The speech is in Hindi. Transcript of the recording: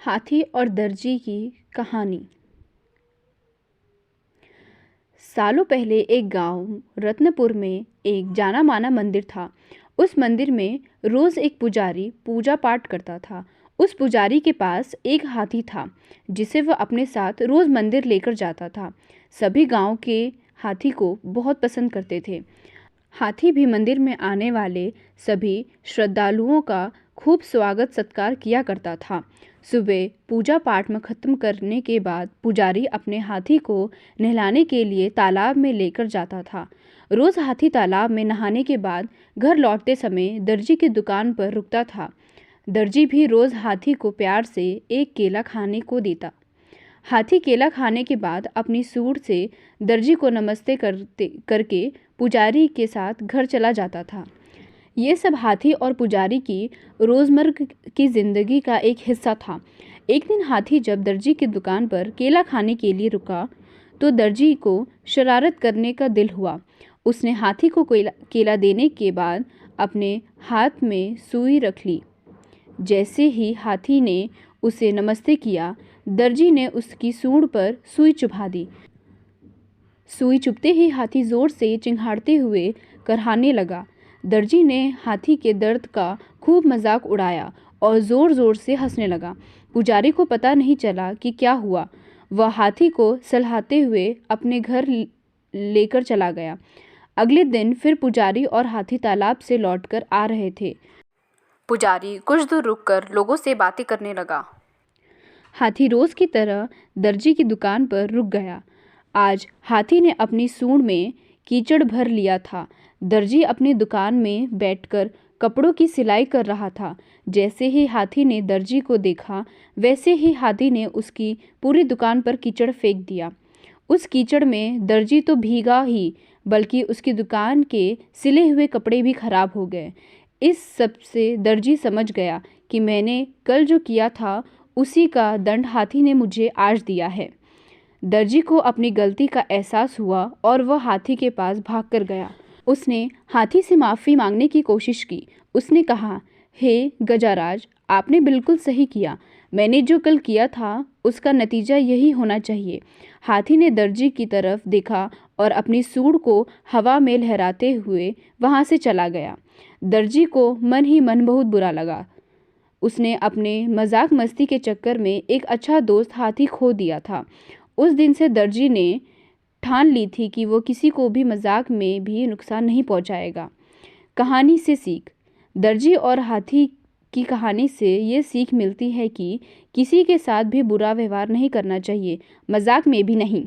हाथी और दर्जी की कहानी। सालों पहले एक गांव रत्नपुर में एक जाना माना मंदिर था। उस मंदिर में रोज एक पुजारी पूजा पाठ करता था। उस पुजारी के पास एक हाथी था जिसे वह अपने साथ रोज मंदिर लेकर जाता था। सभी गांव के हाथी को बहुत पसंद करते थे। हाथी भी मंदिर में आने वाले सभी श्रद्धालुओं का खूब स्वागत सत्कार किया करता था। सुबह पूजा पाठ में खत्म करने के बाद पुजारी अपने हाथी को नहलाने के लिए तालाब में लेकर जाता था। रोज हाथी तालाब में नहाने के बाद घर लौटते समय दर्जी की दुकान पर रुकता था। दर्जी भी रोज हाथी को प्यार से एक केला खाने को देता। हाथी केला खाने के बाद अपनी सूंड से दर्जी को नमस्ते करके पुजारी के साथ घर चला जाता था। ये सब हाथी और पुजारी की रोज़मर्रा की ज़िंदगी का एक हिस्सा था। एक दिन हाथी जब दर्जी की दुकान पर केला खाने के लिए रुका तो दर्जी को शरारत करने का दिल हुआ। उसने हाथी को केला देने के बाद अपने हाथ में सुई रख ली। जैसे ही हाथी ने उसे नमस्ते किया, दर्जी ने उसकी सूंड पर सुई चुभा दी। सुई चुभते ही हाथी जोर से चिंघाड़ते हुए करहाने लगा। दर्जी ने हाथी के दर्द का खूब मजाक उड़ाया और ज़ोर ज़ोर से हंसने लगा। पुजारी को पता नहीं चला कि क्या हुआ। वह हाथी को सहलाते हुए अपने घर लेकर चला गया। अगले दिन फिर पुजारी और हाथी तालाब से लौटकर आ रहे थे। पुजारी कुछ दूर रुककर लोगों से बातें करने लगा। हाथी रोज की तरह दर्जी की दुकान पर रुक गया। आज हाथी ने अपनी सूंड में कीचड़ भर लिया था। दर्जी अपनी दुकान में बैठकर कपड़ों की सिलाई कर रहा था। जैसे ही हाथी ने दर्जी को देखा, वैसे ही हाथी ने उसकी पूरी दुकान पर कीचड़ फेंक दिया। उस कीचड़ में दर्जी तो भीगा ही, बल्कि उसकी दुकान के सिले हुए कपड़े भी खराब हो गए। इस सब से दर्जी समझ गया कि मैंने कल जो किया था उसी का दंड हाथी ने मुझे आज दिया है। दर्जी को अपनी गलती का एहसास हुआ और वह हाथी के पास भागकर गया। उसने हाथी से माफ़ी मांगने की कोशिश की। उसने कहा, हे गजाराज, आपने बिल्कुल सही किया। मैंने जो कल किया था उसका नतीजा यही होना चाहिए। हाथी ने दर्जी की तरफ देखा और अपनी सूंड को हवा में लहराते हुए वहाँ से चला गया। दर्जी को मन ही मन बहुत बुरा लगा। उसने अपने मजाक मस्ती के चक्कर में एक अच्छा दोस्त हाथी खो दिया था। उस दिन से दर्जी ने ठान ली थी कि वो किसी को भी मजाक में भी नुकसान नहीं पहुंचाएगा। कहानी से सीख। दर्जी और हाथी की कहानी से ये सीख मिलती है कि किसी के साथ भी बुरा व्यवहार नहीं करना चाहिए, मजाक में भी नहीं।